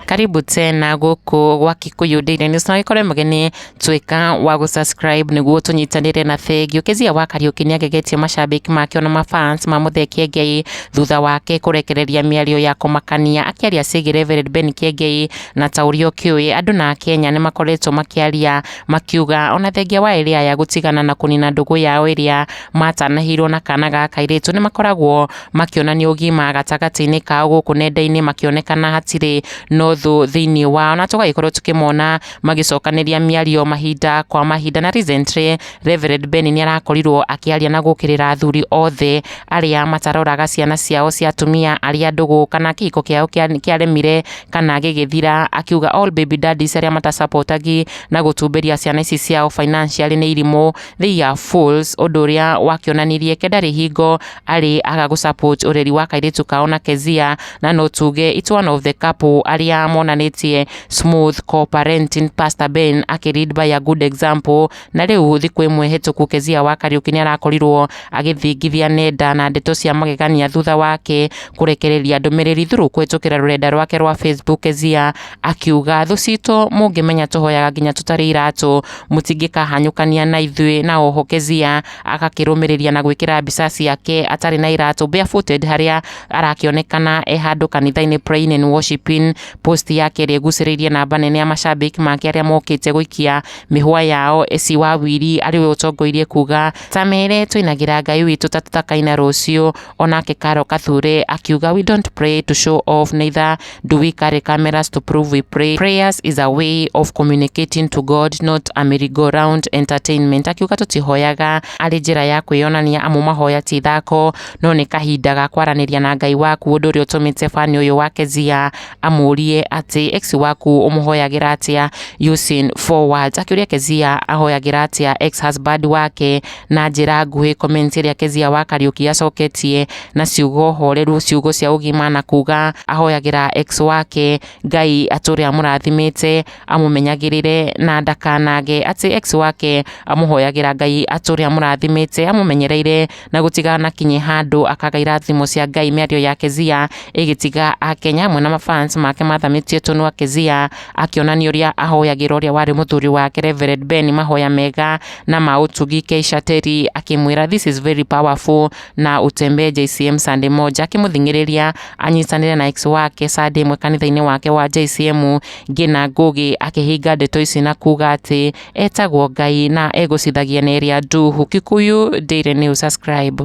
Karibu tena guku gwa Kikuyu Daily News na ikore mugeni twika wa gusubscribe niguo tunyitanire na thegio. Keziah wa Kariuki ni agegetie mashabiki make na mafans ma muthe Kiengei thutha wake kurekereria miario ya kumakania akiaria ciĩgiĩ Reverend Kiengei na taurio kiui andu na Kenya ni makoretwo makiaria makiuga ona thengia wa Ûrîa ya gutigana na kunina ndugu ya Ûrîa matanahirwo na kana ga kairitu ni makoragwo makionania ugima gatagati-ini kao guku nenda-ini makionekana hatiri no thiini wao na tugaikorwo tukimona magicokanĩria miario mahinda kwa mahinda na recently Reverend ni arakorirwo akiaria na gukirira athuri othe aria mataroraga ciana ciao cia atumia aria ndugu kana kihiko kiao kiaremire kana gigithira akiuga all baby daddies aria matasupportagi na gutumberia ciana ici ciao financially ni irimu they are fools undu uria wakionanirie kendari hingo ari aga gusupport ureri wa kairitu kao na Keziah na no tuge it's one of the couple aria monanitie smooth co-parenting. Pastor Ben akiread by a good example na riu thiku imwe hituku Keziah wa Kariuki ni arakorirwo agithingithia nenda na ndeto cia magegania thutha wake kurekereria ndumiriri thuru kwitukira rurenda rwake rwa Facebook. Keziah akiuga thu cito mungimenya tuhoyaga nginya tutari iratu mutingikahanyukania na ithui na oho Keziah agakirumiriria na gwikira mbica ciake atari na iratu barefooted haria arakionekana handu kanitha-ini praying and worshiping. Post yake riguciririe namba nene ya mashabiki make aria mokite guikia mihwa yao eci wa wiri ari we utongoirie kuga tamere twinagira Ngai witu tatutakaina rucio. Onake Karo Kathure akiuga we don't pray to show off, neither do we carry cameras to prove we pray. Prayers is a way of communicating to God, not a merry-go-round entertainment. Akiuga tutihoyaga ari njira ya kwionania amu mahoya ti thako no ni kahinda ga kwaraniria na Ngai waku. Undu uri utumite fani uyu wa Keziah amurie ati ex waku umuhoyagira atia using forward. Akiuria Keziah ahoyagira atia ex husband wake na njira nguhi. Comment iria Keziah wa Kariuki acoketie na ciugo horeru ciugo cia ugima na kuga ahoyagira ex wake Ngai aturi amurathimite amumenyagirire na ndakanage ati ex wake amuhoyagira Ngai aturi amurathimite amumenyereire na gutigana kinye handu akagaira thimo cia Ngai. Miario ya Keziah igitiga Akenya amwe na mafans make mathamitie tunu wa Keziah akionania uria ahoyagira uria wari muthuri wake Reverend mahoya mega na mautugi. Keisha Teri akimwira this is very powerful na utembe JCM Sunday moja, akimuthingiriria anyitanire na ex wake Sunday mwe kanitha-ini wake wa JCM Ngina Ngugi akihinga ndeto ici na kuga ati etagwo Ngai na egucithagia neria nduhu. Kikuyu Daily News, subscribe.